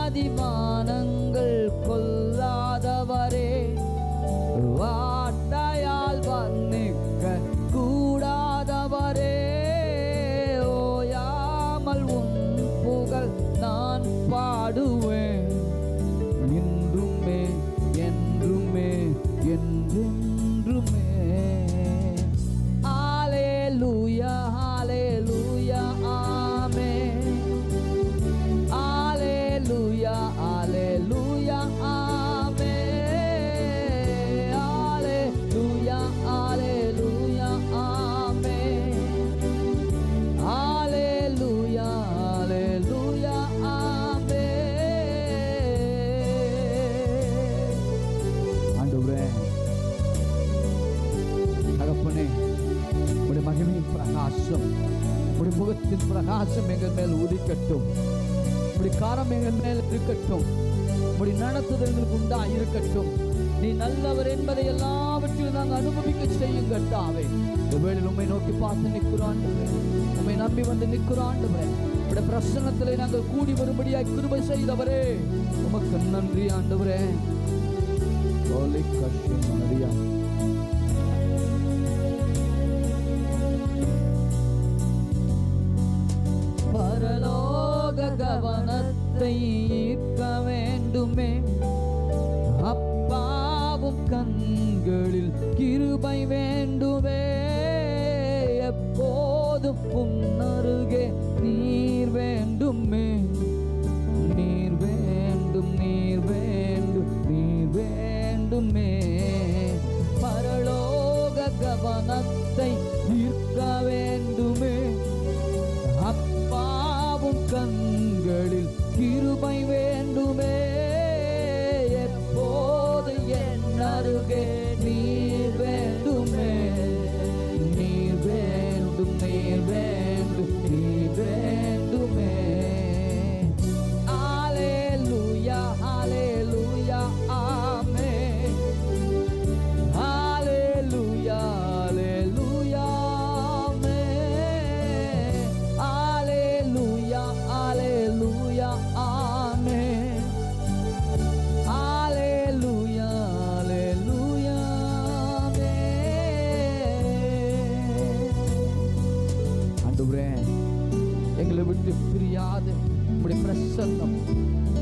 வானங்கள் கொல்லாதவரே, வார்த்தையால் வர்ணிக்க கூடாதவரே, ஓயாமல் உன் புகழ் நான் பாடுவேன், இன்றுமே என்றுமே என்றென்றுமே. ஹல்லேலூயா ஹல்லேலூயா ஆமென். ஹல்லேலூயா ஹல்லேலூயா ஆமென். ஹல்லேலூயா ஹல்லேலூயா ஆமென். ஹல்லேலூயா ஹல்லேலூயா ஆமென். ஆண்டவரே, தகப்பனே, உம்முடைய மகிமையின் பிரகாசம், உம்முடைய முகத்தின் பிரகாசம் எங்கள் மேல் உதிக்கட்டும். உம்முடைய காரம் எங்கள் மேல் இருக்கட்டும். உம்முடைய நடத்துதல் எங்களுக்கு உண்டா இருக்கட்டும். நீ நல்லவர் என்பதை எல்லாவற்றிலும் நாங்கள் அனுபவிக்க செய்யும் கர்த்தாவே. இந்த வேளையில் உம்மை நோக்கி பார்த்து நிற்கிறோம் ஆண்டவரே. உம்மை நம்பி வந்து நிற்கிறோம் ஆண்டவரே. உம்முடைய பிரசன்னத்திலே நாங்கள் கூடி வரும்படியாய் கிருபை செய்தவரே, உமக்கு நன்றி ஆண்டவரே. ஓலி கஷ்டம் மரியா. பரலோக கவனத்தை ஈர்க்க வேண்டுமே, அப்பாவும் கண்களில் கிருபை வேண்டுமே, எப்போதும் உன்னருகே நீர் வேண்டுமே, நீர் வேண்டும் நீர் வேண்டும் நீர் வேண்டுமே. பரலோக கவனத்தை ஈர்க்க வேண்டுமே, அப்பாவும் கண்களில் கிருபை வேண்டுமே, எப்போது என் அருகே நீர் வேண்டுமே, நீர் வேண்டும் நீர் வேண்டும் நீர் வேண்டுமே. ஹல்லேலூயா ஹல்லேலூயா ஆமென். ஹல்லேலூயா ஹல்லேலூயா ஆமென். ஹல்லேலூயா ஹல்லேலூயா ஆமென். ஹல்லேலூயா ஹல்லேலூயா ஆமென். ஆண்டவரே, எங்களை விட்டு பிரியாத உம்முடைய பிரசன்னம்,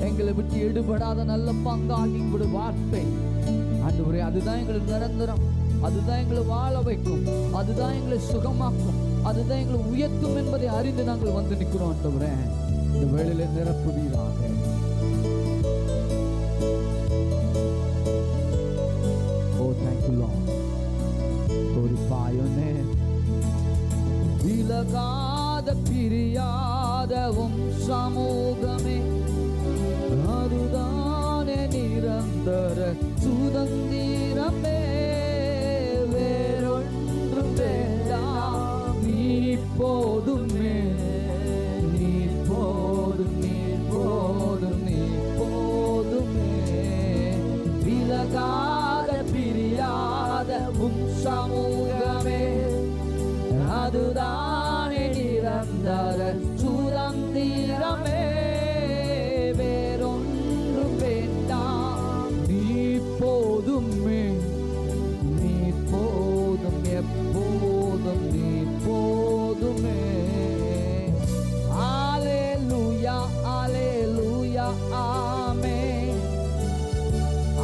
எங்களை விட்டு எடுபடாத நல்ல பங்காகி உம்முடைய வார்த்தை ஆண்டவரே, அதுதான் எங்களுக்கு நிரந்தரம், அதுதான் எங்களை வாழ வைக்கும், அதுதான் எங்களை சுகமாக்கும், அதுதான் எங்களை உயர்த்தும் என்பதை அறிந்து நாங்கள் வந்து நிற்கிறோம் ஆண்டவரே. இந்த வேளையில நிரப்புவீராக. Oh, thank you, Lord. Glorify your name. விலகாத பிரியாத உம் சமூகமே, அதுதானே நிரந்தர சுதந்திரமே, வேறொன்றும் வேண்டாம் நீ போதுமே, நீ போதும் நீ போதும் நீ போதுமே. விலகாத பிரியாத உம் சமூகமே, அதுதானே நிரந்தர சுதந்திரமே, வேறொன்றும் வேண்டாம் நீ போதுமே, நீ போதும் எப்போதும் நீ போதுமே. ஹல்லேலூயா ஹல்லேலூயா ஆமென்.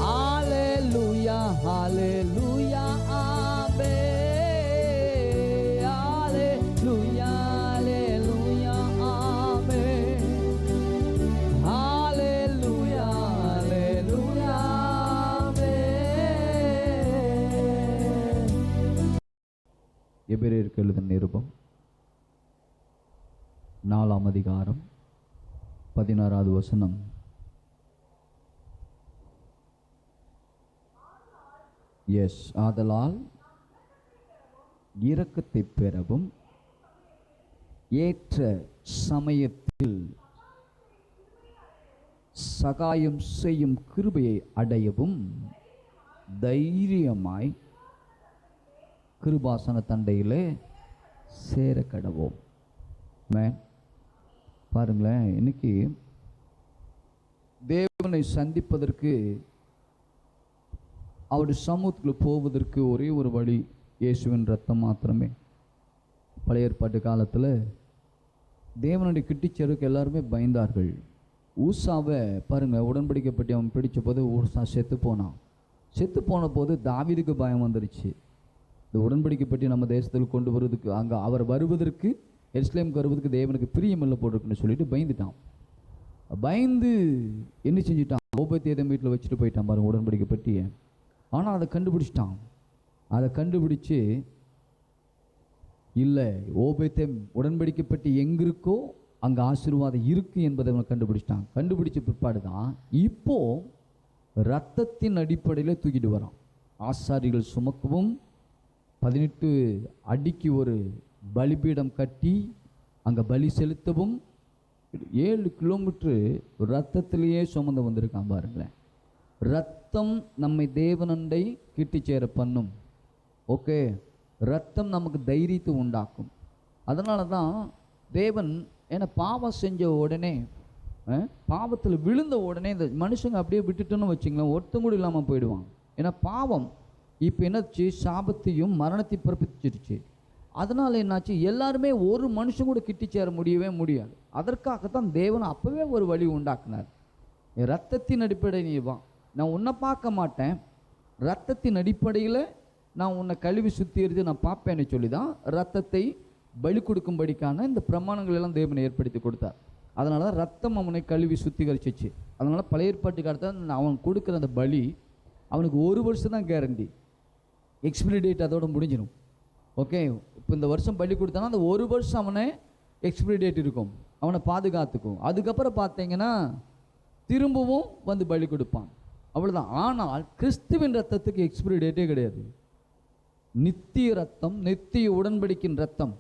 ஹல்லேலூயா ஹல்லேலூயா ஆமென். ஹல்லேலூயா ஹல்லேலூயா ஆமென். ஹல்லேலூயா ஹல்லேலூயா ஆமென். எபிரேயருக்கு எழுதின நிருபம் 4ஆம் அதிகாரம் 16வது வசனம். ஆதலால் இரக்கத்தை பெறவும் ஏற்ற சமயத்தில் சகாயம் செய்யும் கிருபையை அடையவும் தைரியமாய் கிருபாசன தண்டையிலே சேர கடவோம். பாருங்களேன், இன்னைக்கு தேவனை சந்திப்பதற்கு, அவருடைய சமூகத்துக்குள்ள போவதற்கு ஒரே ஒரு வழி இயேசுவின் ரத்தம் மாத்திரமே. பழைய ஏற்பாட்டு காலத்தில் தேவனுடைய கிட்டிச்சேருக்கு எல்லாருமே பயந்தார்கள். ஊசாவை பாருங்கள், உடன்படிக்கப்பட்டு அவன் பிடிச்ச போது ஊசா செத்து போனான். செத்து போன போது தாவீதுக்கு பயம் வந்துருச்சு. இந்த உடன்படிக்கப்பட்டு நம்ம தேசத்தில் கொண்டு வருவதற்கு, அங்கே அவர் வருவதற்கு, எருசலேமுக்கு வருவதற்கு தேவனுக்கு பிரியமில்லை போட்டிருக்குன்னு சொல்லிட்டு பயந்துட்டான். பயந்து என்ன செஞ்சிட்டான், ஓபேத் வீட்டில் வச்சுட்டு போயிட்டான் பாருங்க உடன்படிக்கப்பட்டிய. ஆனால் அதை கண்டுபிடிச்சிட்டான். அதை கண்டுபிடிச்சு, இல்லை ஓபேத் உடன்படிக்கப்பட்டு எங்கே இருக்கோ அங்கே ஆசீர்வாதம் இருக்கு என்பதை அவனை கண்டுபிடிச்சிட்டான். கண்டுபிடிச்ச பிற்பாடு தான் இப்போ இரத்தத்தின் அடிப்படையில் தூக்கிட்டு வரான். ஆசாரிகள் சுமக்கவும் 18 அடிக்கு ஒரு பலிபீடம் கட்டி அங்கே பலி செலுத்தவும் 7 கிலோமீட்டரு ரத்தத்திலேயே சுமந்து வந்திருக்கான் பாருங்களேன். ரத்தம் நம்மை தேவனண்டை கிட்டி சேர பண்ணும். ஓகே, ரத்தம் நமக்கு தைரியத்தை உண்டாக்கும். அதனால தான் தேவன், ஏன்னா பாவம் செஞ்ச உடனே, பாவத்தில் விழுந்த உடனே இந்த மனுஷங்க அப்படியே விட்டுட்டோன்னு வச்சுங்களேன், ஒருத்தம் கூட இல்லாமல் போயிடுவான். ஏன்னா பாவம் இப்போ என்னாச்சு, சாபத்தையும் மரணத்தை பிறப்பிச்சிருச்சு. அதனால் என்னாச்சு, எல்லாருமே ஒரு மனுஷன் கூட கிட்டி சேர முடியவே முடியாது. அதற்காகத்தான் தேவன் அப்போவே ஒரு வழி உண்டாக்குனார். ரத்தத்தின் அடிப்படையில் நீ வா, நான் உன்னை பார்க்க மாட்டேன், ரத்தத்தின் அடிப்படையில் நான் உன்னை கழுவி சுத்தியிருந்து நான் பார்ப்பேன்னு சொல்லி தான் ரத்தத்தை பலி கொடுக்கும்படிக்கான இந்த பிரமாணங்கள் எல்லாம் தேவனை ஏற்படுத்தி கொடுத்தார். அதனால தான் ரத்தம் அவனை கழுவி சுத்திகரிச்சிச்சு. அதனால் பழைய ஏற்பாட்டுக்கு அடுத்த அவன் கொடுக்குற அந்த பலி அவனுக்கு 1 வருஷம் தான் கேரண்டி. எக்ஸ்பிரி டேட் அதோட முடிஞ்சிடும். ஓகே, இப்போ இந்த வருஷம் பலி கொடுத்தானா அந்த 1 வருஷம் அவனை எக்ஸ்பிரி டேட் இருக்கும், அவனை பாதுகாத்துக்கும். அதுக்கப்புறம் பார்த்தீங்கன்னா திரும்பவும் வந்து பலி கொடுப்பான், அவ்வளோதான். ஆனால் கிறிஸ்துவின் ரத்தத்துக்கு எக்ஸ்பிரி டேட்டே கிடையாது. நித்திய ரத்தம், நித்திய உடன்படிக்கையின் ரத்தம்.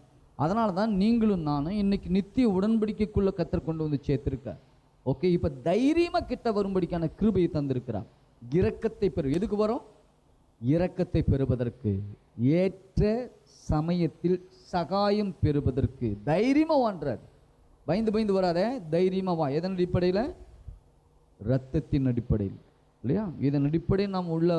அதனால தான் நீங்களும் நானும் இன்னைக்கு நித்திய உடன்படிக்கைக்குள்ளே கர்த்தர் கொண்டு வந்து சேர்த்திருக்கார். ஓகே, இப்போ தைரியமாக கிட்ட வரும்படிக்கான கிருபையை தந்திருக்கிறார். இரக்கத்தை எதுக்கு வரும்? இரக்கத்தை பெறுவதற்கு, ஏற்ற சமயத்தில் சகாயம் பெறுவதற்கு தைரியமாக வான்றார். பயந்து வராத, தைரியமாக வா. எதன் அடிப்படையில்? இரத்தத்தின் அடிப்படையில், இல்லையா? இதன் அடிப்படையில் நாம் உள்ள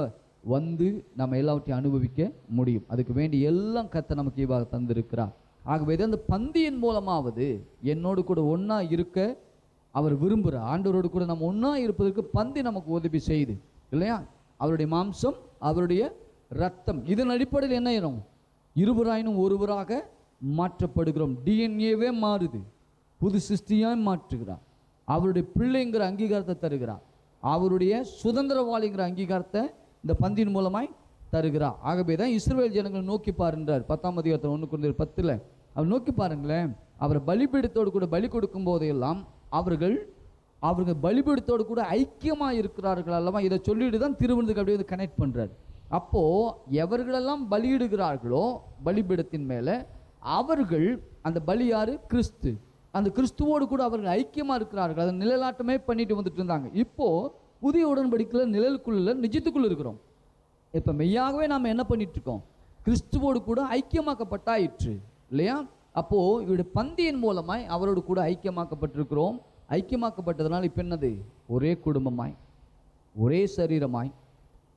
வந்து நம்ம எல்லாவற்றையும் அனுபவிக்க முடியும். அதுக்கு வேண்டி எல்லாம் கர்த்தர் நமக்கு இவ்வாறு தந்திருக்கிறார். ஆகவே அந்த பந்தியின் மூலமாவது என்னோடு கூட ஒன்றா இருக்க அவர் விரும்புகிறார். ஆண்டவரோடு கூட நம்ம ஒன்றா இருப்பதற்கு பந்தி நமக்கு உதவி செய்யுது, இல்லையா? அவருடைய மாம்சம், அவருடைய ரத்தம், இதன் அடிப்படையில் என்ன ஆயிரும்? இருவராயினும் ஒருவராக மாற்றப்படுகிறோம். டிஎன்ஏவே மாறுது, புது சிருஷ்டியாய் மாற்றுகிறார். அவருடைய பிள்ளைங்கிற அங்கீகாரத்தை தருகிறார். அவருடைய சுதந்திரவாளிங்கிற அங்கீகாரத்தை இந்த பந்தியின் மூலமாய் தருகிறார். ஆகவே தான் இஸ்ரவேல் ஜனங்களை நோக்கி பாருன்றார் 10ஆம் அதிகாரத்தில் 1 கொரிந்தியர் 10ல். அவர் நோக்கி பாருங்களேன், அவர் பலிபீடத்தோடு கூட பலி கொடுக்கும் போதெல்லாம் அவர்கள் பலிபீடத்தோடு கூட ஐக்கியமாக இருக்கிறார்கள் அல்லவா? இதை சொல்லிட்டு தான் திருவிழுந்துக்கு அப்படியே வந்து கனெக்ட் பண்ணுறார். அப்போது எவர்களெல்லாம் பலியிடுகிறார்களோ பலிபீடத்தின் மேலே, அவர்கள் அந்த பலி யாரு? கிறிஸ்து. அந்த கிறிஸ்துவோடு கூட அவர்கள் ஐக்கியமாக இருக்கிறார்கள். அதை நிழலாட்டமே பண்ணிட்டு வந்துட்டு இருந்தாங்க. இப்போது புதிய உடன்படிக்கையில் நிழலுக்குள்ள நிஜத்துக்குள்ள இருக்கிறோம். இப்போ மெய்யாகவே நாம் என்ன பண்ணிட்டு இருக்கோம்? கிறிஸ்துவோடு கூட ஐக்கியமாக்கப்பட்டாயிற்று, இல்லையா? அப்போது இவருடைய பந்தியின் மூலமாய் அவரோடு கூட ஐக்கியமாக்கப்பட்டிருக்கிறோம். ஐக்கியமாக்கப்பட்டதுனால இப்போ என்னது? ஒரே குடும்பமாய், ஒரே சரீரமாய்,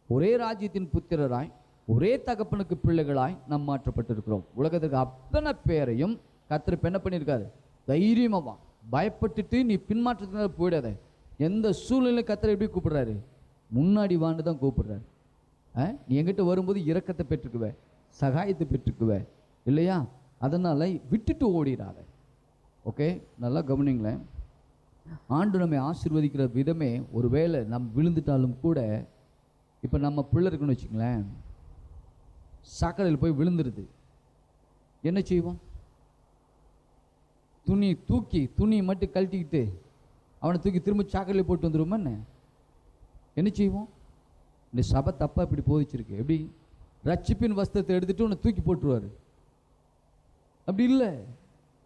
ஒரே ராஜ்யத்தின் புத்திரராய், ஒரே தகப்பனுக்கு பிள்ளைகளாய் நாம் மாற்றப்பட்டிருக்கிறோம். உலகத்துக்கு அத்தனை பேரையும் கர்த்தர் என்ன பண்ணியிருக்காரு? தைரியமாக பயப்பட்டுட்டு நீ பின்மாற்றத்தினால போயிடாத. எந்த சூழ்நிலையில் கர்த்தர் எப்படி கூப்பிடுறாரு? முன்னாடி வாண்டு தான் கூப்பிடுறாரு. நீ என்கிட்ட வரும்போது இரக்கத்தை பெற்றுக்குவே, சகாயத்தை பெற்றுக்குவே, இல்லையா? அதனால் விட்டுட்டு ஓடிடாத. ஓகே, நல்லா கவனிங்களேன். ஆண்டு நம்மை ஆசீர்வதிக்கிற விதமே, ஒருவேளை நம்ம விழுந்துட்டாலும் கூட, இப்போ நம்ம பிள்ளை இருக்குன்னு வச்சுங்களேன், சாக்கடையில் போய் விழுந்துருது, என்ன செய்வோம்? துணி மட்டும் கழட்டிக்கிட்டு அவனை தூக்கி திரும்ப சாக்கடையில் போட்டு வந்துடுவோமா? என்ன செய்வோம்? இந்த சபை தப்பா இப்படி போதிச்சிருக்கு. எப்படி? ரட்சிப்பின் வஸ்திரத்தை எடுத்துட்டு உன்னை தூக்கி போட்டுருவாரு. அப்படி இல்லை,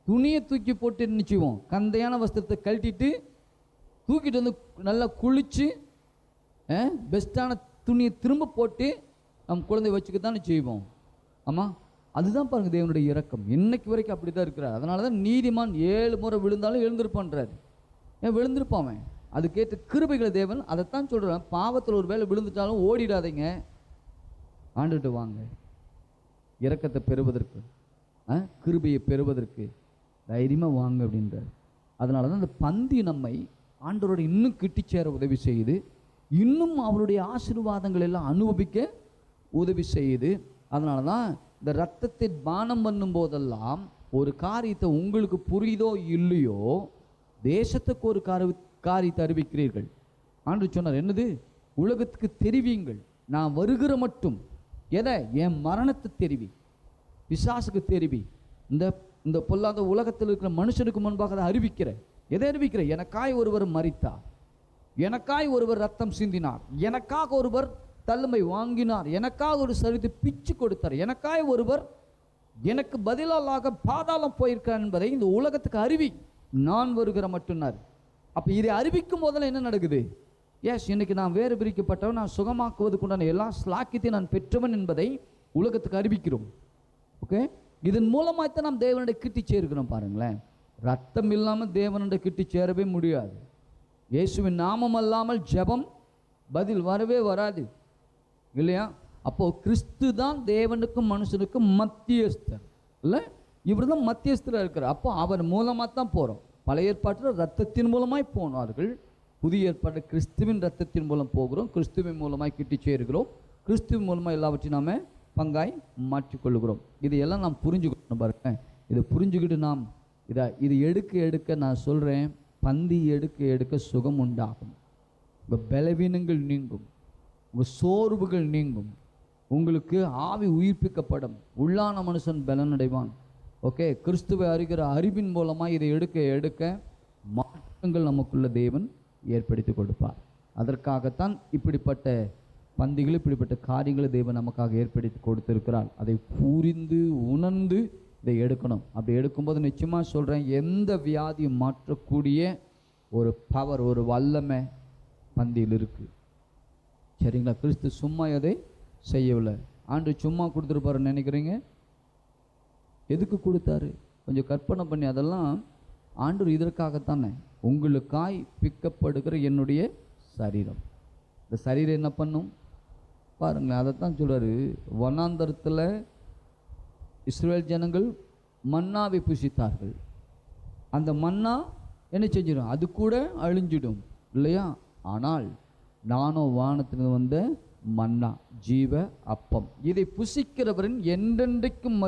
துணியை தூக்கி போட்டு என்ன செய்வோம்? கந்தையான வஸ்திரத்தை கழட்டிட்டு தூக்கிட்டு வந்து நல்லா குளிச்சு பெஸ்ட்டான துணியை திரும்ப போட்டு நம்ம குழந்தைய வச்சுக்கத்தானே செய்வோம். ஆமாம், அதுதான் பாருங்கள் தேவனுடைய இரக்கம். இன்னைக்கு வரைக்கும் அப்படி தான் இருக்கிறார். அதனால தான் நீதிமான் 7 முறை விழுந்தாலும் எழுந்திருப்பான்றாரு. ஏன் விழுந்திருப்பான்? அதுக்கேற்ற கிருபைகளை தேவன் அதைத்தான் சொல்கிறேன். பாவத்தில் ஒரு வேளை விழுந்துட்டாலும் ஓடிடாதீங்க, ஆண்டுட்டு வாங்க. இரக்கத்தை பெறுவதற்கு, கிருபையை பெறுவதற்கு தைரியமாக வாங்க அப்படின்றார். அதனால தான் இந்த பந்தி நம்மை ஆண்டவரோட இன்னும் கிட்டி சேர உதவி செய்யுது, இன்னும் அவருடைய ஆசீர்வாதங்கள் எல்லாம் அனுபவிக்க உதவி செய்யுது. அதனால தான் இந்த ரத்தத்தை பானம் பண்ணும் போதெல்லாம் ஒரு காரியத்தை உங்களுக்கு புரியுதோ இல்லையோ, தேசத்துக்கு ஒரு காரியத்தை அறிவிக்கிறீர்கள். ஆண்டவர் சொன்னார், என்னது? உலகத்துக்கு தெரிவியுங்கள், நான் வருகிற மட்டும். எதை? என் மரணத்தை தெரிவி, பிசாசுக்கு தெரிவி, இந்த பொல்லாத உலகத்தில் இருக்கிற மனுஷனுக்கு முன்பாக அதை அறிவிக்கிற. எதை அறிவிக்கிற? எனக்காய் ஒருவர் மரித்தார், எனக்காய் ஒருவர் ரத்தம் சிந்தினார், எனக்காக ஒருவர் தள்ளுமை வாங்கினார், எனக்காக ஒரு சரித்து பிச்சு கொடுத்தார், எனக்காய் ஒருவர் எனக்கு பதிலாக பாதாளம் போயிருக்கார் என்பதை இந்த உலகத்துக்கு அறிவி, நான் வருகிற மட்டும்னார். அப்போ இதை அறிவிக்கும் போதெல்லாம் என்ன நடக்குது? எஸ், இன்னைக்கு நான் வேறு பிரிக்கப்பட்டவன், நான் சுகமாக்குவதுக்குண்டான எல்லா ஸ்லாக்கியத்தையும் நான் பெற்றவன் என்பதை உலகத்துக்கு அறிவிக்கிறோம். ஓகே, இதன் மூலமாகத்தான் நாம் தேவனுடைய கிட்டி சேர்க்கிறோம். பாருங்களேன், ரத்தம் இல்லாமல் தேவனுடைய கிட்டி சேரவே முடியாது. இயேசுவின் நாமம் அல்லாமல் ஜெபம் பதில் வரவே வராது, இல்லையா? அப்போ கிறிஸ்து தான் தேவனுக்கும் மனுஷனுக்கும் மத்தியஸ்தர், இல்லை? இவர் தான் மத்தியஸ்தராக இருக்கிறார். அப்போ அவர் மூலமாக தான் போகிறோம். பழைய ஏற்பாட்டில் ரத்தத்தின் மூலமாய் போனார்கள், புதிய ஏற்பாடு கிறிஸ்துவின் ரத்தத்தின் மூலம் போகிறோம், கிறிஸ்துவின் மூலமாய் கிட்டி சேருகிறோம், கிறிஸ்துவின் மூலமாக எல்லாவற்றையும் நாம் பங்காய் மாற்றிக்கொள்ளுகிறோம். இதையெல்லாம் நாம் புரிஞ்சுக்கணும். பாருங்க, இதை புரிஞ்சுக்கிட்டு நாம் இது எடுக்க எடுக்க நான் சொல்கிறேன், பந்தி எடுக்க எடுக்க சுகம் உண்டாகும், உங்கள் பலவீனங்கள் நீங்கும், உங்கள் சோர்வுகள் நீங்கும், உங்களுக்கு ஆவி உயிர்ப்பிக்கப்படும், உள்ளான மனுஷன் பலனடைவான். ஓகே, கிறிஸ்துவை அறிகிற அறிவின் மூலமாக இதை எடுக்க எடுக்க மாற்றங்கள் நமக்குள்ள தேவன் ஏற்படுத்தி கொடுப்பார். அதற்காகத்தான் இப்படிப்பட்ட பந்திகள், இப்படிப்பட்ட காரியங்களை தேவன் நமக்காக ஏற்படுத்தி கொடுத்திருக்கிறார். அதை புரிந்து உணர்ந்து இதை எடுக்கணும். அப்படி எடுக்கும்போது நிச்சயமாக சொல்கிறேன், எந்த வியாதியும் மாற்றக்கூடிய ஒரு பவர், ஒரு வல்லமை பந்தியில் இருக்குது. சரிங்களா? கிறிஸ்து சும்மா அதை செய்யவில்லை. ஆண்டு சும்மா கொடுத்துருப்பாருன்னு நினைக்கிறீங்க? எதுக்கு கொடுத்தாரு? கொஞ்சம் கற்பனை பண்ணி, அதெல்லாம் ஆண்டவர் இதற்காகத்தானே, உங்களுக்காய் பிக்கப்படுகிற என்னுடைய சரீரம். இந்த சரீரம் என்ன பண்ணும் பாருங்களேன், அதைத்தான் சொல்கிறாரு. வனாந்தரத்தில் இஸ்ரவேல் ஜனங்கள் மன்னாவை புசித்தார்கள். அந்த மன்னா என்ன செஞ்சிடும்? அது கூட அழிஞ்சிடும், இல்லையா? ஆனால் நானோ வானத்திலிருந்து வந்த மன்னா, ஜீவ அப்பம், இதை புசிக்கிறவரின் என்றென்றைக்கும்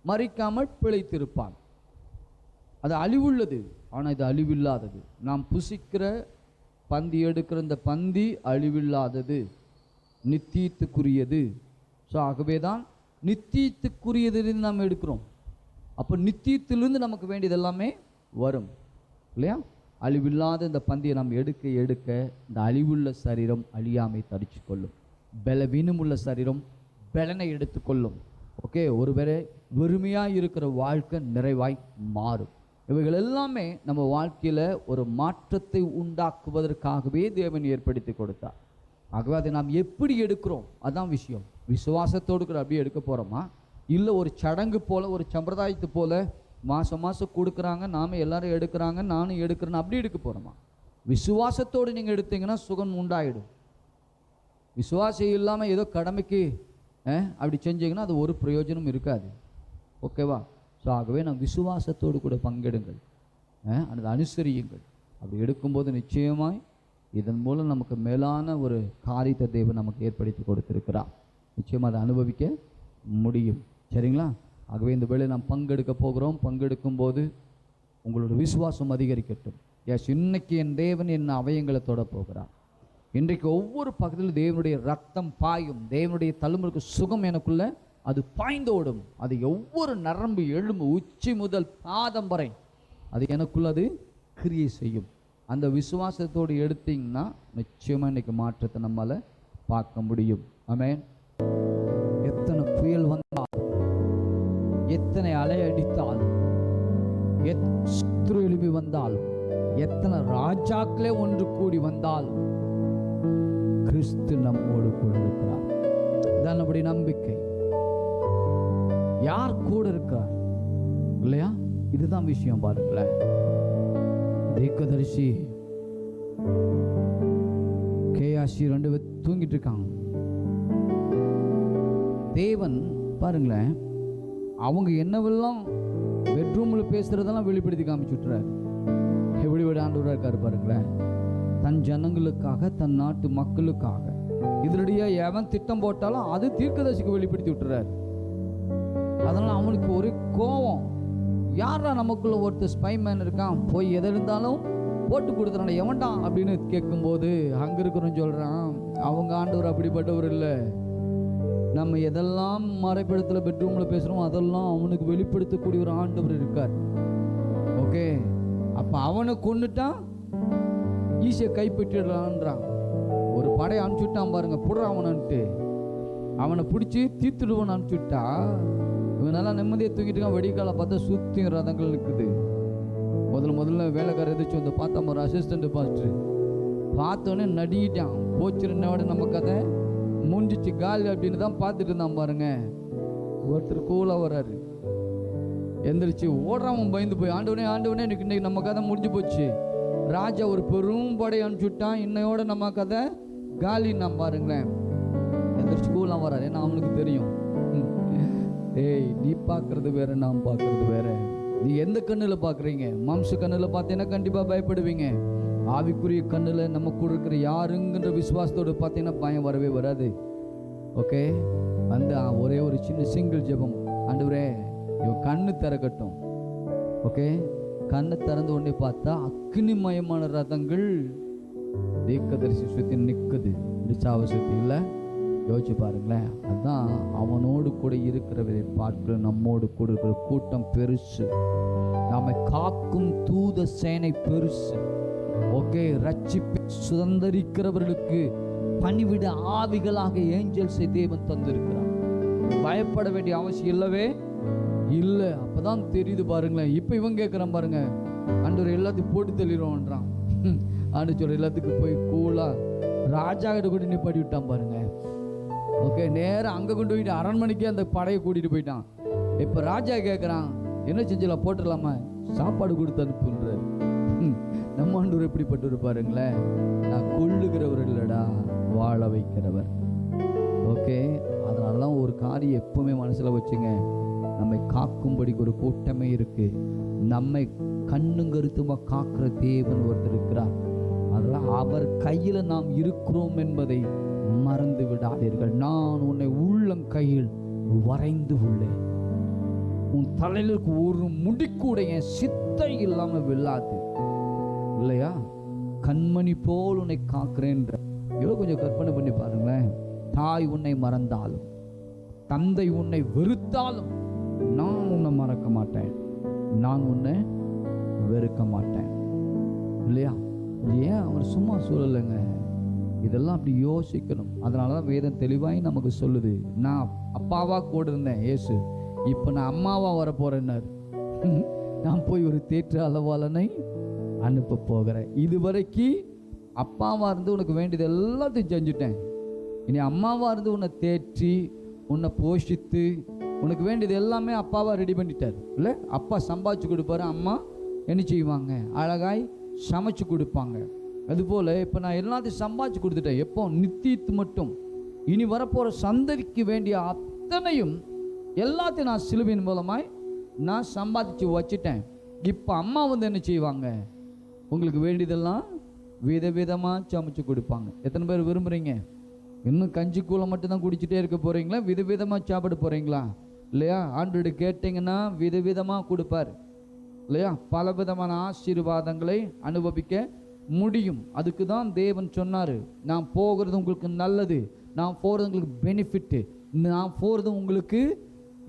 மறிக்காமல் பிழைத்திருப்பான். அது அழிவுள்ளது, ஆனால் இது அழிவில்லாதது. நாம் புசிக்கிற பந்தி, எடுக்கிற இந்த பந்தி அழிவில்லாதது, நித்தியத்துக்குரியது. ஸோ ஆகவே தான் நித்தியத்துக்குரியதிலிருந்து நாம் எடுக்கிறோம். அப்போ நித்தியத்திலிருந்து நமக்கு வேண்டியது எல்லாமே வரும், இல்லையா? அழிவில்லாத இந்த பந்தியை நாம் எடுக்க எடுக்க இந்த அழிவுள்ள சரீரம் அழியாமை தடிச்சு கொள்ளும், பலவீனமுள்ள சரீரம் பலனை எடுத்துக்கொள்ளும். ஓகே, ஒருவேளை வெறுமையாக இருக்கிற வாழ்க்கை நிறைவாய் மாறும். இவைகள் எல்லாமே நம்ம வாழ்க்கையில் ஒரு மாற்றத்தை உண்டாக்குவதற்காகவே தேவன் ஏற்படுத்தி கொடுத்தார். ஆகவே அதை நாம் எப்படி எடுக்கிறோம் அதான் விஷயம். விசுவாசத்தோடு கூட அப்படியே எடுக்க போகிறோமா, இல்லை ஒரு சடங்கு போல், ஒரு சம்பிரதாயத்து போல் மாதம் மாதம் கொடுக்குறாங்க, நாம் எல்லாரும் எடுக்கிறாங்க, நானும் எடுக்கிறேன்னு அப்படி எடுக்க போகிறோமா? விசுவாசத்தோடு நீங்கள் எடுத்தீங்கன்னா சுகம் உண்டாயிடும். விசுவாசம் இல்லாமல் ஏதோ கடமைக்கு அப்படி செஞ்சீங்கன்னா அது ஒரு பிரயோஜனம் இருக்காது. ஓகேவா? ஸோ ஆகவே நாம் விசுவாசத்தோடு கூட பங்கெடுங்கள், அதை அனுசரியுங்கள். அப்படி எடுக்கும்போது நிச்சயமாய் இதன் மூலம் நமக்கு மேலான ஒரு காரியத்தை தேவன் நமக்கு ஏற்படுத்தி கொடுத்திருக்கிறார். நிச்சயமாக அதை அனுபவிக்க முடியும். சரிங்களா? ஆகவே இந்த வேளையில் நாம் பங்கெடுக்க போகிறோம். பங்கெடுக்கும் போது உங்களோட விசுவாசம் அதிகரிக்கட்டும். எஸ், இன்னைக்கு என் தேவன் என்ன அவயங்களை தொட போகிறார். இன்றைக்கு ஒவ்வொரு பக்கத்திலும் தேவனுடைய ரத்தம் பாயும், தேவனுடைய தழும்புக்கு சுகம் எனக்குள்ள அது பாய்ந்தோடும். அது ஒவ்வொரு நரம்பு எலும்பு உச்சி முதல் பாதம் வரை அது எனக்குள்ள அது கிரியை செய்யும். அந்த விசுவாசத்தோடு எடுத்தீங்கன்னா நிச்சயமாக இன்னைக்கு மாற்றத்தை நம்மால் பார்க்க முடியும். ஆமென். எத்தனை புயல் வந்தாலும், எத்தனை அலை அடித்தாலும், சத்துரு எழுப்பி வந்தாலும், எத்தனை ராஜாக்களே ஒன்று கூடி வந்தாலும் கிறிஸ்து நம்மோடு கூட இருக்கிறார். இதான் நம்முடைய நம்பிக்கை. யார் கூட இருக்கிறார், இல்லையா? இதுதான் விஷயம். பாருங்களேன், தீர்க்கதரிசி கேயாசி 2 பேர் தூங்கிட்டு இருக்காங்க. தேவன் பாருங்களேன், அவங்க என்னவெல்லாம் பெட்ரூமில் பேசுறதெல்லாம் வெளிப்படுத்தி காமிச்சு விட்டுறாரு. எப்படி விட ஆண்டவராக இருக்காரு பாருங்களேன். தன் ஜனங்களுக்காக, தன் நாட்டு மக்களுக்காக இதனுடைய எவன் திட்டம் போட்டாலும் அது தீர்க்கதரிசிக்கு வெளிப்படுத்தி விட்டுறாரு. அதனால அவனுக்கு ஒரு கோபம், யாரா நமக்குள்ள ஒருத்தர் ஸ்பைமேன் இருக்கான், போய் எதை இருந்தாலும் போட்டு கொடுத்துறான் எவன்டா அப்படின்னு கேட்கும்போது அங்க இருக்கிறவன் சொல்றான், அவங்க ஆண்டவர் அப்படிப்பட்டவர் இல்லை. நம்ம எதெல்லாம் மறைப்படத்தில் பெட்ரூம்ல பேசுறோம் அதெல்லாம் அவனுக்கு வெளிப்படுத்தக்கூடிய ஒரு ஆண்டவர் இருக்கார். ஓகே, அப்ப அவனை கொண்டுட்டான் ஈஸியை கைப்பற்றிடலான்றான். ஒரு படையை அனுப்பிச்சுட்டான் பாருங்க, புடுறான் அவனன்ட்டு. அவனை பிடிச்சி தீர்த்துடுவன் அனுப்பிச்சுட்டா இவனெல்லாம் நிம்மதியை தூக்கிட்டு இருக்கான். வெடிக்கால பார்த்தா சுத்தி ரதங்கள் நிற்குது. முதல்ல வேலைக்கார எதிர்த்து வந்து பார்த்தா ஒரு அசிஸ்டன்ட் பாஸ்டர் பார்த்தோன்னே நடிக்கிட்டான். போச்சிருந்தோட நம்ம கதை முடிஞ்சிச்சு காலி அப்படின்னு தான் பார்த்துட்டு இருந்தான் பாருங்க. ஒருத்தர் கூலா வர்றாரு, எந்திரிச்சு ஓடுறான் பயந்து போய், ஆண்டவனே ஆண்டவனே இன்னைக்கு நம்ம கதை முடிஞ்சு போச்சு. ராஜா ஒரு பெரும் படை அனுப்பிச்சுட்டான், இன்னையோட நம்ம கதை காலி. நான் பாருங்களேன் எந்திரிச்சு கூலாம் வர்றாரு. ஏன்னா அவனுக்கு தெரியும், ஏய் நீ பார்க்கறது வேற, நான் பார்க்கறது வேற. நீ எந்த கண்ணில் பார்க்குறீங்க? மாம்ச கண்ணில் பார்த்தீங்கன்னா கண்டிப்பாக பயப்படுவீங்க. ஆவிக்குரிய கண்ணில் நம்ம கூட இருக்கிற யாருங்கிற விசுவாசத்தோடு பார்த்தீங்கன்னா பயம் வரவே வராது. ஓகே, அந்த ஒரே ஒரு சின்ன சிங்கிள் ஜெபம், ஆண்டவரே இவன் கண்ணு திறக்கட்டும். ஓகே, கண்ணை திறந்து உடனே பார்த்தா அக்னிமயமான ரதங்கள் தீர்க்கதரிசி சுற்றி நிற்குது. சாவ சுற்றி இல்லை, யோசிச்சு பாருங்களேன். அதுதான் அவனோடு கூட இருக்கிறவரை பார்க்கிற நம்மோடு கூட இருக்கிற கூட்டம் பெருசு, நம்மை காக்கும் தூத சேனை பெருசு. ஓகே, ரட்சிப்பை சுதந்திரிக்கிறவர்களுக்கு பணிவிட ஆவிகளாக ஏஞ்சல்ஸை தேவன் தந்திருக்கிறார். பயப்பட வேண்டிய அவசியம் இல்லவே இல்லை. அப்பதான் தெரியுது பாருங்களேன். இப்போ இவன் கேட்குறான் பாருங்க, ஆண்டவர் எல்லாத்தையும் போட்டு தள்ளிடுவோன்றான். ஆண்டு சொல்ற எல்லாத்துக்கும் போய் கூலா ராஜா கிட்ட கூட நிப்பாட்டி விட்டான் பாருங்க. ஓகே, நேரம் அங்கே கொண்டு போயிட்டு அரண்மனைக்கே அந்த படையை கூட்டிட்டு போயிட்டான். இப்போ ராஜா கேட்குறான், என்ன செஞ்சலாம், போட்டுடலாமா? சாப்பாடு கொடுத்து அனுப்புன்றார். நம்ம ஆண்டவர் எப்படிப்பட்டவர் பாருங்களேன். நான் கொள்ளுகிறவர் இல்லடா, வாழ வைக்கிறவர். ஓகே, அதனால தான் ஒரு காரியம் எப்பவுமே மனசில் வச்சுங்க, நம்மை காக்கும்படிக்கு ஒரு கூட்டமே இருக்கு. நம்மை கண்ணும் கருத்துமா காக்கிற தேவன் ஒருத்தர் இருக்கிறார். அதனால் அவர் கையில் நாம் இருக்கிறோம் என்பதை மறந்து விடாதீர்கள். நான் உன்னை உள்ளங்கையில் வரைந்து உள்ளேன், உன் தலையில் ஒரு முடிக்கூட என் சித்தை இல்லாம விழாது இல்லையா? கண்மணி போல் உன்னை காக்கிறேன்ற. இவ்வளவு கொஞ்சம் கற்பனை பண்ணி பாருங்களேன். தாய் உன்னை மறந்தாலும், தந்தை உன்னை வெறுத்தாலும், நான் உன்னை மறக்க மாட்டேன், நான் உன்னை வெறுக்க மாட்டேன் இல்லையா? ஏன் அவர் சும்மா சொல்லலைங்க, இதெல்லாம் அப்படி யோசிக்கணும். அதனால தான் வேதம் தெளிவாய் நமக்கு சொல்லுது, நான் அப்பாவா கூட இருந்தேன் இயேசு, இப்போ நான் அம்மாவா வர போறேன்னாரு. நான் போய் ஒரு தேற்று அளவாளனை அனுப்ப போகிறேன். இதுவரைக்கும் அப்பாவா இருந்து உனக்கு வேண்டியது எல்லாத்தையும் செஞ்சுட்டேன். இனி அம்மாவா இருந்து உன்னை தேற்றி உன்னை போஷித்து உனக்கு வேண்டியது எல்லாமே அப்பாவா ரெடி பண்ணிட்டார் இல்லை? அப்பா சம்பாதிச்சு கொடுப்பாரு, அம்மா என்ன செய்வாங்க, அழகாய் சமைச்சு கொடுப்பாங்க. அதுபோல் இப்போ நான் எல்லாத்தையும் சம்பாதிச்சு கொடுத்துட்டேன். எப்போ? நித்தியத்து மட்டும். இனி வரப்போகிற சந்ததிக்கு வேண்டிய அத்தனையும் எல்லாத்தையும் நான் சிலுவையின் மூலமாய் நான் சம்பாதிச்சு வச்சுட்டேன். இப்போ அம்மா வந்து என்ன செய்வாங்க, உங்களுக்கு வேண்டியதெல்லாம் விதவிதமாக சமைச்சு கொடுப்பாங்க. எத்தனை பேர் விரும்புகிறீங்க? இன்னும் கஞ்சி கூழை மட்டும்தான் குடிச்சிட்டே இருக்க போகிறீங்களா? விதவிதமாக சாப்பிட போகிறீங்களா? இல்லையா? ஆண்டோடு கேட்டிங்கன்னா விதவிதமாக கொடுப்பார் இல்லையா? பல விதமான ஆசீர்வாதங்களை அனுபவிக்க முடியும். அதுக்கு தான் தேவன் சொன்னார், நான் போகிறது உங்களுக்கு நல்லது, நான் போகிறது உங்களுக்கு பெனிஃபிட்டு, நான் போகிறது உங்களுக்கு.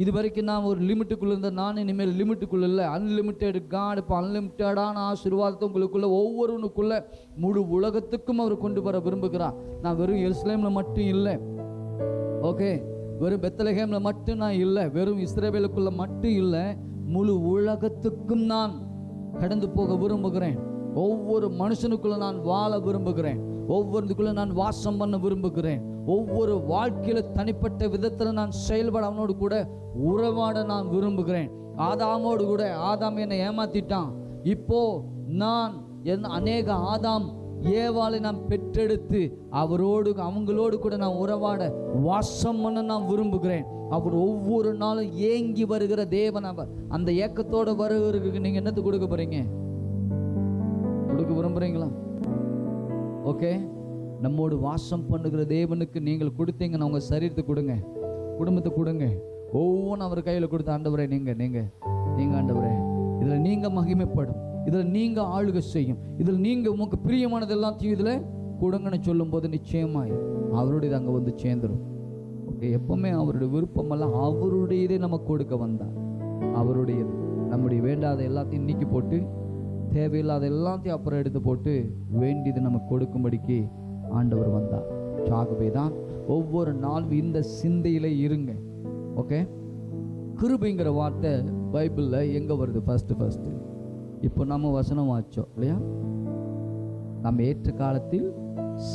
இது வரைக்கும் நான் ஒரு லிமிட்டுக்குள்ளே இருந்தேன், நான் இனிமேல் லிமிட்டுக்குள்ளே இல்லை, அன்லிமிட்டெட் காட். இப்போ அன்லிமிட்டடான ஆசீர்வாதத்தை உங்களுக்குள்ள ஒவ்வொருவனுக்குள்ள முழு உலகத்துக்கும் அவர் கொண்டு வர விரும்புகிறார். நான் வெறும் எருசலேமில் மட்டும் இல்லை, ஓகே, வெறும் பெத்லகேமில் மட்டும் நான் இல்லை, வெறும் இஸ்ரவேலுக்குள்ள மட்டும் இல்லை, முழு உலகத்துக்கும் நான் கடந்து போக விரும்புகிறேன். ஒவ்வொரு மனுஷனுக்குள்ள நான் வாழ விரும்புகிறேன், ஒவ்வொருக்குள்ள நான் வாசம் பண்ண விரும்புகிறேன். ஒவ்வொரு வாழ்க்கையில தனிப்பட்ட விதத்தில் நான் செயல்பட, அவனோடு கூட உறவாட நான் விரும்புகிறேன். ஆதாமோடு கூட, ஆதாம் என்னை ஏமாத்திட்டான், இப்போ நான் அநேக ஆதாம் ஏவாளை நாம் பெற்றெடுத்து அவங்களோடு கூட நான் உறவாட வாசம் பண்ண நான் விரும்புகிறேன். அவர் ஒவ்வொரு நாளும் ஏங்கி வருகிற தேவன். அவர் அந்த ஏக்கத்தோட வருகிறதுக்கு நீங்க என்னத்து கொடுக்க போறீங்க? கொடுக்க விரும்புறீங்களா? ஓகே, நம்மோடு வாசம் பண்ணுகிற தேவனுக்கு நீங்கள் கொடுத்தீங்கன்னா உங்க சரீரத்தை கொடுங்க, குடும்பத்தை கொடுங்க, ஒவ்வொன்றும் அவர் கையில் கொடுத்த ஆண்டவரே நீங்க ஆண்டவரே இதில் நீங்க மகிமைப்படும், இதில் நீங்க ஆளுகை செய்யும், இதில் நீங்க உங்களுக்கு பிரியமானது எல்லாத்தையும் இதில் கொடுங்கன்னு சொல்லும் போது நிச்சயமாய் அவருடையது அங்கே வந்து சேர்ந்துடும். ஓகே, எப்பவுமே அவருடைய விருப்பமெல்லாம் அவருடையதே நமக்கு கொடுக்க வந்தார். அவருடையது நம்முடைய வேண்டாத எல்லாத்தையும் நீக்கி போட்டு தேவையில்லாத எல்லாத்தையும் அப்புறம் எடுத்து போட்டு வேண்டியது நமக்கு கொடுக்கும்படிக்கு ஆண்டவர் வந்தார். ஆகவே தான் ஒவ்வொரு நாளும் இந்த சிந்தையில இருங்க. ஓகே, கிருபைங்கிற வார்த்தை பைபிள்ல எங்க வருது? ஃபர்ஸ்ட் இப்போ நம்ம வசனம் வாச்சோம் இல்லையா? நம்ம ஏற்ற காலத்தில்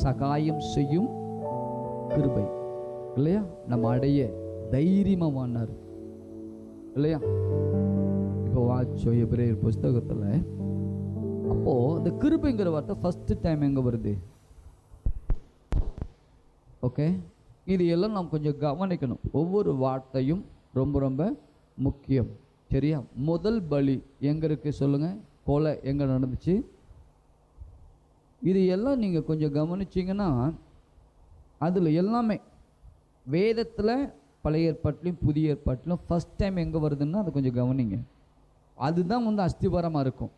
சகாயம் செய்யும் கிருபை இல்லையா? நம்ம அடைய தைரியமானார் இல்லையா? இப்போ வாச்சோம் எபிரேயர் புஸ்தகத்துல. அப்போ இந்த கிருபைங்கிற வார்த்தை ஃபர்ஸ்ட் டைம் எங்க வருது? ஓகே, இது எல்லாம் நாம் கொஞ்சம் கவனிக்கணும். ஒவ்வொரு வார்த்தையும் ரொம்ப ரொம்ப முக்கியம். சரியா? முதல் பலி எங்க இருக்கு சொல்லுங்க? கொலை எங்க நடந்துச்சு? இது எல்லாம் நீங்க கொஞ்சம் கவனிச்சிங்கன்னா அதுல எல்லாமே வேதத்துல பழைய ஏற்பாட்டிலும் புதிய ஏற்பாட்டிலும் ஃபர்ஸ்ட் டைம் எங்க வருதுன்னா அதை கொஞ்சம் கவனிங்க. அதுதான் வந்து அஸ்திவாரமா இருக்கும்.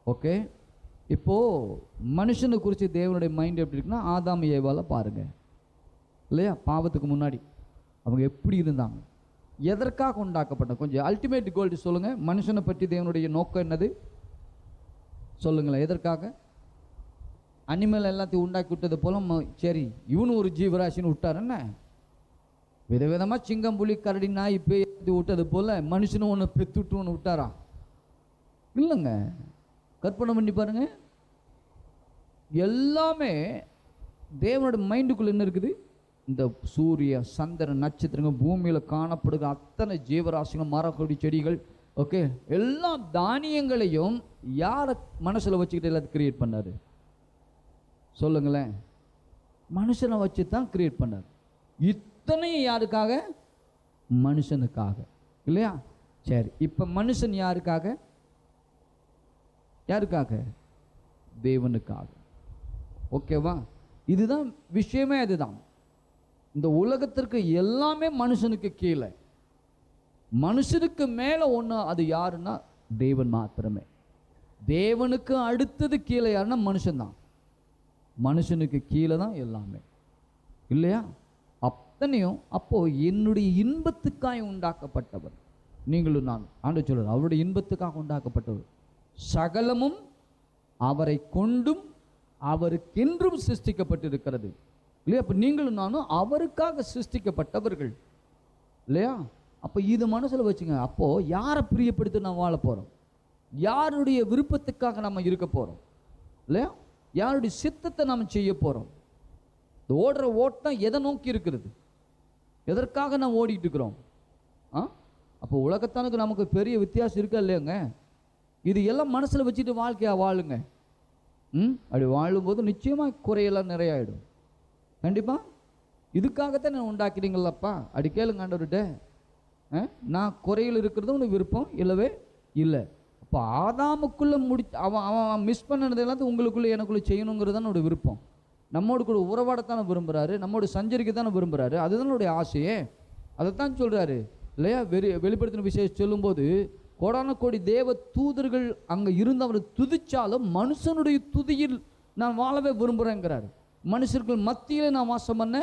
ஓகே, இப்போ மனுஷனை குறித்து தேவனுடைய மைண்ட் எப்படி இருக்குன்னா ஆதாம் ஏவாளை பாருங்க இல்லையா? பாவத்துக்கு முன்னாடி அவங்க எப்படி இருந்தாங்க, எதற்காக உண்டாக்கப்பட்ட கொஞ்சம் அல்டிமேட் கோல் சொல்லுங்க. மனுஷனை பற்றி தேவனுடைய நோக்கம் என்னது சொல்லுங்களேன்? எதற்காக? அனிமல் எல்லாத்தையும் உண்டாக்கி விட்டது போல சரி இவனு ஒரு ஜீவராசின்னு விட்டார். என்ன விதவிதமாக சிங்கம் புலி கரடி நாய் பேய் விட்டது போல மனுஷனும் ஒன்று பெத்துட்டு ஒன்று விட்டாரா? இல்லைங்க, கற்பனை பண்ணி பாருங்க. எல்லாமே தேவனோட மைண்டுக்குள்ள என்ன இருக்குது? இந்த சூரிய சந்திரன் நட்சத்திரங்கள் பூமியில் காணப்படுகிற அத்தனை ஜீவராசிகள் மரக்கொடி செடிகள் ஓகே எல்லா தானியங்களையும் யாரை மனசில் வச்சுக்கிட்டு எல்லாத்தையும் கிரியேட் பண்ணாரு சொல்லுங்களேன்? மனுஷனை வச்சு தான் கிரியேட் பண்ணார். இத்தனையும் யாருக்காக? மனுஷனுக்காக இல்லையா? சரி, இப்போ மனுஷன் யாருக்காக? தேவனுக்காக. ஓகேவா? இதுதான் விஷயமே. அதுதான் இந்த உலகத்திற்கு எல்லாமே மனுஷனுக்கு கீழே, மனுஷனுக்கு மேல ஒண்ணு. அது யாருன்னா தேவன் மாத்திரமே. தேவனுக்கு அடுத்தது கீழே யாருன்னா மனுஷன் தான். மனுஷனுக்கு கீழே தான் எல்லாமே இல்லையா? அத்தனையும். அப்போ என்னுடைய இன்பத்துக்காக உண்டாக்கப்பட்டவர் நீங்களும் நான். ஆண்டவர் சொல்றார் அவருடைய இன்பத்துக்காக உண்டாக்கப்பட்டவர். சகலமும் அவரை கொண்டும் அவருக்கென்றும் சிருஷ்டிக்கப்பட்டிருக்கிறது இல்லையா? அப்போ நீங்களும் நானும் அவருக்காக சிருஷ்டிக்கப்பட்டவர்கள் இல்லையா? அப்போ இது மனசில் வச்சுங்க. அப்போ யாரை பிரியப்படுத்தி நாம் வாழ போகிறோம்? யாருடைய விருப்பத்துக்காக நம்ம இருக்க போகிறோம் இல்லையா? யாருடைய சித்தத்தை நாம் செய்ய போகிறோம்? இந்த ஓடுற ஓட்டம் எதை நோக்கி இருக்கிறது? எதற்காக நாம் ஓடிட்டு இருக்கிறோம்? அப்போ உலகத்தானுக்கு நமக்கு பெரிய வித்தியாசம் இருக்கா இல்லையாங்க? இது எல்லாம் மனசில் வச்சுட்டு வாழ்க்கையாக வாழுங்க. அப்படி வாழும்போது நிச்சயமாக குறையெல்லாம் நிறையாயிடும். கண்டிப்பாக இதுக்காகத்தான் நான் உண்டாக்கிறீங்களப்பா அப்படி கேளுங்க ஆண்டவர்கிட்ட. நான் குறையில் இருக்கிறது உனக்கு விருப்பம் இல்லவே இல்லை. அப்போ ஆதாமுக்குள்ளே அவன் மிஸ் பண்ணது எல்லாத்தையும் உங்களுக்குள்ளே எனக்குள்ளே செய்யணுங்கிறது தான் என்னோட விருப்பம். நம்மோடு கூட உறவாடத்தானே விரும்புகிறாரு, நம்மோடு சஞ்சரிக்க தானே விரும்புகிறாரு. அதுதான் என்னுடைய ஆசையே. அதைத்தான் சொல்கிறாரு இல்லையா? வெளிப்படுத்தின விசேஷம் சொல்லும்போது கோடான கோடி தேவ தூதர்கள் அங்கே இருந்து அவரை துதிச்சாலும் மனுஷனுடைய துதியில் நான் வாழவே விரும்புகிறேங்கிறார். மனுஷர்கள் மத்தியில் நான் வாசம் பண்ண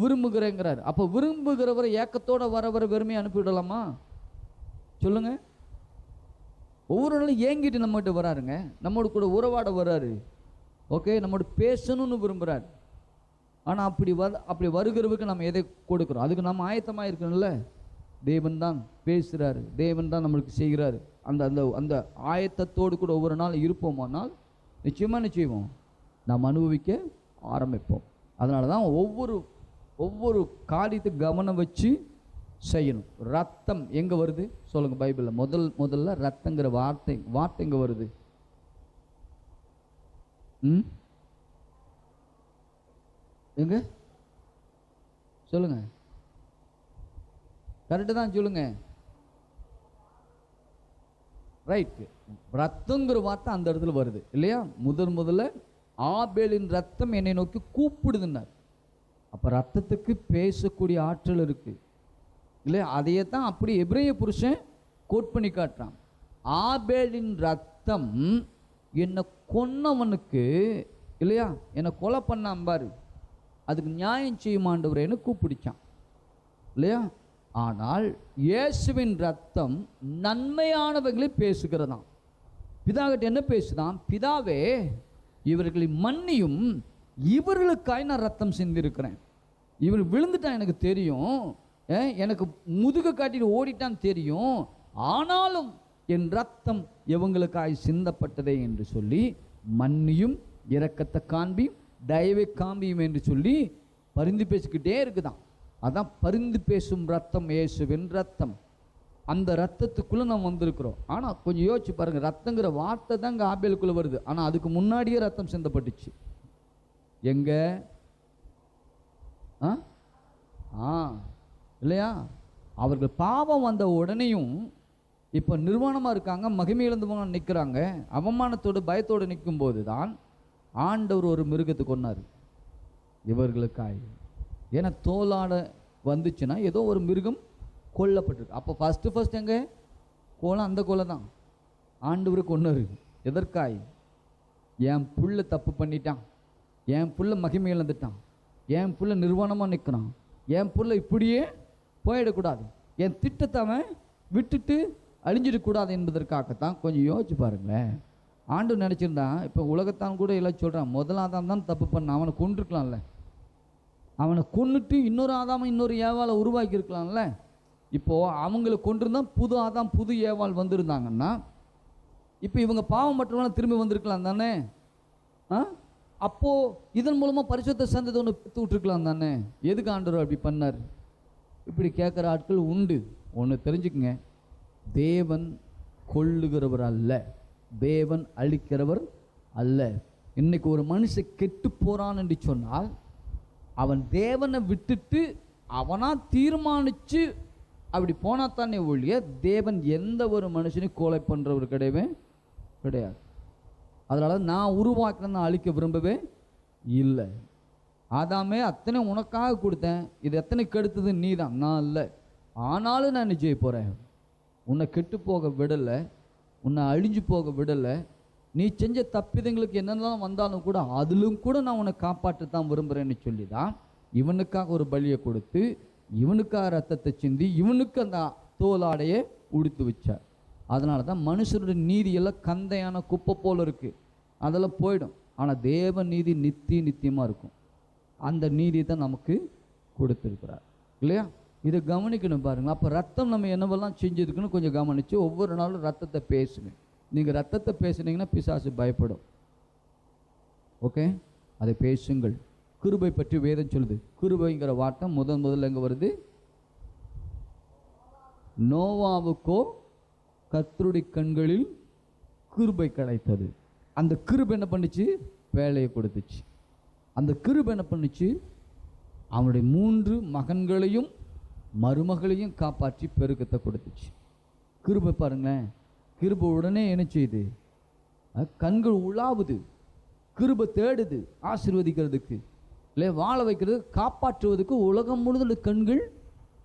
விரும்புகிறேங்கிறார். அப்போ விரும்புகிறவரை ஏக்கத்தோடு வர வெறுமையை அனுப்பிவிடலாமா சொல்லுங்க? ஒவ்வொரு நாளும் ஏங்கிட்டு நம்மகிட்ட வராருங்க, நம்மோடு கூட உறவாட வர்றாரு. ஓகே, நம்மோட பேசணும்னு விரும்புகிறார். ஆனால் அப்படி வருகிறவருக்கு நம்ம எதை கொடுக்குறோம்? அதுக்கு நம்ம ஆயத்தமாக இருக்கணும்ல. தேவன் தான் பேசுகிறாரு, தேவன் தான் நம்மளுக்கு செய்கிறாரு. அந்த அந்த அந்த ஆயத்தத்தோடு கூட ஒவ்வொரு நாள் இருப்போமானால் நிச்சயமாக என்ன செய்வோம்? நாம் அனுபவிக்க ஆரம்பிப்போம். அதனால தான் ஒவ்வொரு காரியத்துக்கு கவனம் வச்சு செய்யணும். ரத்தம் எங்கே வருது சொல்லுங்கள் பைபிளில்? முதல்ல ரத்தங்கிற வார்த்தை எங்கே வருது? எங்க சொல்லுங்க, கரெக்டு தான் சொல்லுங்க. ரைட், ரத்தங்கிற வார்த்தை அந்த இடத்துல வருது இல்லையா? முதல்ல ஆபேலின் ரத்தம் என்னை நோக்கி கூப்பிடுதுன்னார். அப்போ ரத்தத்துக்கு பேசக்கூடிய ஆற்றல் இருக்கு இல்லையா? அதையே தான் அப்படி எபிரேய புருஷன் கோட் பண்ணி காட்டுறான். ஆபேலின் ரத்தம் என்னை கொன்னவனுக்கு இல்லையா, என்னை கொலை பண்ணான் பாரு, அதுக்கு நியாயம் செய்யும் ஆண்டவரேன்னு கூப்பிடிச்சான் இல்லையா? ஆனால் இயேசுவின் ரத்தம் நன்மையானவைகளை பேசுகிறதாம். பிதாகிட்ட என்ன பேசுதான்? பிதாவே, இவர்களை மன்னியும், இவர்களுக்காய் நான் ரத்தம் சிந்திருக்கிறேன். இவர் விழுந்துட்டான் எனக்கு தெரியும், எனக்கு முதுக காட்டிட்டு ஓடிட்டான் தெரியும், ஆனாலும் என் ரத்தம் இவங்களுக்காய் சிந்தப்பட்டதே என்று சொல்லி மன்னியும், இரக்கத்தை காண்பியும், தயவை காண்பியும் என்று சொல்லி பரிந்து பேசிக்கிட்டே இருக்குதான். அதான் பரிந்து பேசும் ரத்தம், இயேசுவின் ரத்தம். அந்த ரத்தத்துக்குள்ளே நம்ம வந்திருக்கிறோம். ஆனால் கொஞ்சம் யோசிச்சு பாருங்க, ரத்தங்கிற வார்த்தை தான் இங்கே ஆபேலுக்குள்ளே வருது. ஆனால் அதுக்கு முன்னாடியே ரத்தம் சிந்தப்பட்டுச்சு. எங்க இல்லையா? அவர்கள் பாவம் வந்த உடனேயும் இப்போ நிர்வாணமாக இருக்காங்க, மகிமையிழந்து நிற்கிறாங்க. அவமானத்தோடு பயத்தோடு நிற்கும் போது தான் ஆண்டவர் ஒரு மிருகத்தை கொன்னார் இவர்களுக்காய். ஏன்னா தோலாட வந்துச்சுன்னா ஏதோ ஒரு மிருகம் கொல்லப்பட்டிருக்கு. அப்போ ஃபஸ்ட்டு எங்கே கோலம்? அந்த கோலை தான் ஆண்டவர் கொன்னார். எதற்காய்? என் புள்ள தப்பு பண்ணிட்டான், என் புள்ள மகிமை இழந்துட்டான், என் புள்ள நிர்வாணமாக நிற்கிறான், என் புள்ள இப்படியே போயிடக்கூடாது, என் திட்டத்தை அவன் விட்டுட்டு அழிஞ்சிடக்கூடாது என்பதற்காகத்தான். கொஞ்சம் யோசிச்சு பாருங்களேன். ஆண்டு நினச்சிருந்தான், இப்போ உலகத்தான் கூட எல்லாம் சொல்கிறான், முதல் ஆதாம் தான் தப்பு பண்ணான், அவனை கொண்டிருக்கலாம்ல, அவனை கொன்னுட்டு இன்னொரு ஆதாம இன்னொரு ஏவாளை உருவாக்கி இருக்கலாம்ல. இப்போது அவங்களை கொண்டிருந்தான் புது ஆதாம் புது ஏவாள் வந்திருந்தாங்கன்னா இப்போ இவங்க பாவம் மற்றவங்க திரும்பி வந்திருக்கலாம் தானே? அப்போது இதன் மூலமாக பரிசுத்த சந்ததி ஒன்று பெற்று விட்டுருக்கலாம் தானே? எதுக்கு ஆண்டவர் அப்படி பண்ணார்? இப்படி கேட்குற ஆட்கள் உண்டு. ஒன்று தெரிஞ்சுக்குங்க, தேவன் கொள்ளுகிறவர் அல்ல, தேவன் அழிக்கிறவர் அல்ல. இன்னைக்கு ஒரு மனுஷன் கெட்டு போகிறான் என்று சொன்னால் அவன் தேவனை விட்டுட்டு அவனா தீர்மானித்து அப்படி போனா தானே ஒழிய தேவன் எந்த ஒரு மனுஷனையும் கொலை பண்ணுறவர் கிடையாது. அதனால நான் உருவாக்கின அழிக்க விரும்பவே இல்லை. ஆதாமே அத்தனை உனக்காக கொடுத்தேன், இது எத்தனை கெடுத்தது நீ தான், நான் இல்லை. ஆனாலும் நான் என்ன செய்ய போகிறேன்? உன்னை கெட்டு போக விடலை, உன்னை அழிஞ்சு போக விடலை. நீ செஞ்ச தப்பிதங்களுக்கு என்னென்னலாம் வந்தாலும் கூட அதிலும் கூட நான் உன்னை காப்பாற்றத்தான் விரும்புகிறேன்னு சொல்லி தான் இவனுக்காக ஒரு பலியை கொடுத்து, இவனுக்காக ரத்தத்தை சிந்தி, இவனுக்கு அந்த தோலாடையை உடுத்து வச்சார். அதனால தான் மனுஷனுடைய நீதியெல்லாம் கந்தையான குப்பை போல் இருக்குது, அதெல்லாம் போயிடும். ஆனால் தேவ நீதி நித்தியமாக இருக்கும். அந்த நீதியை தான் நமக்கு கொடுத்துருக்கிறார் இல்லையா? இதை கவனிக்கணும் பாருங்கள். அப்போ ரத்தம் நம்ம என்னவெல்லாம் செஞ்சுருக்குன்னு கொஞ்சம் கவனித்து ஒவ்வொரு நாளும் ரத்தத்தை பேசுங்க. நீங்கள் ரத்தத்தை பேசுனீங்கன்னா பிசாசு பயப்படும். ஓகே, அதை பேசுங்கள். கிருபை பற்றி வேதம் சொல்லுது. கிருபைங்கிற வார்த்தை முதல்ல எங்கே வருது? நோவாவுக்கோ கர்த்தருடைய கண்களில் கிருபை கிடைத்தது. அந்த கிருபை என்ன பண்ணுச்சு? வேலையை கொடுத்துச்சு. அந்த கிருபை என்ன பண்ணுச்சு? அவனுடைய 3 மகன்களையும் மருமகளையும் காப்பாற்றி பெருக்கத்தை கொடுத்துச்சு. கிருபை பாருங்களேன். கிருபை உடனே என்ன செய்யுது? கண்கள் உலாவுது, கிருபை தேடுது ஆசீர்வதிக்கிறதுக்கு, இல்லை வாழ வைக்கிறது, காப்பாற்றுவதுக்கு உலகம் முழுதும் கண்கள்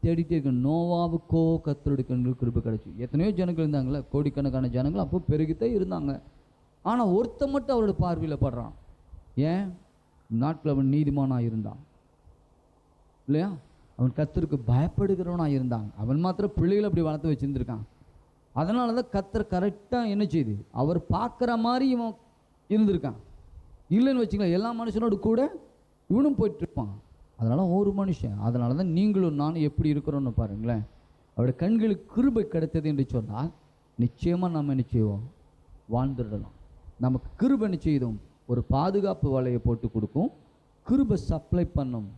தேடிட்டே இருக்கு. நோவாவுக்கோ கர்த்தருடைய கண்கள் கிருபை கிடைச்சி. எத்தனையோ ஜனங்கள் இருந்தாங்களே, கோடிக்கணக்கான ஜனங்கள் அப்போ பெருகிட்டே இருந்தாங்க. ஆனால் ஒருத்த மட்டும் அவரோட பார்வையில் படுறான். ஏன்? நாட்டில் அவன் நீதிமானாக இருந்தான் இல்லையா? அவன் கர்த்தருக்கு பயப்படுகிறவனாக இருந்தான். அவன் மாத்திரம் பிள்ளைகளை அப்படி வளர்த்து வச்சுருந்துருக்கான். அதனால தான் கர்த்தர் கரெக்டாக என்ன செய்யுது? அவர் பார்க்குற மாதிரி இவன் இருந்திருக்கான். இல்லைன்னு வச்சுக்கலாம், எல்லா மனுஷனோடு கூட இவனும் போயிட்டுருப்பான். அதனால் ஒரு மனுஷன். அதனால தான் நீங்களும் நானும் எப்படி இருக்கிறோன்னு பாருங்களேன். அவருடைய கண்களுக்கு கிருபை கிடைத்தது என்று சொன்னால் நிச்சயமாக நம்ம என்ன செய்வோம்? வாழ்ந்துடலாம். நமக்கு கிருபை என்ன செய்தோம்? ஒரு பாதுகாப்பு வலையை போட்டு கொடுக்கும். கிருபை சப்ளை பண்ணும்.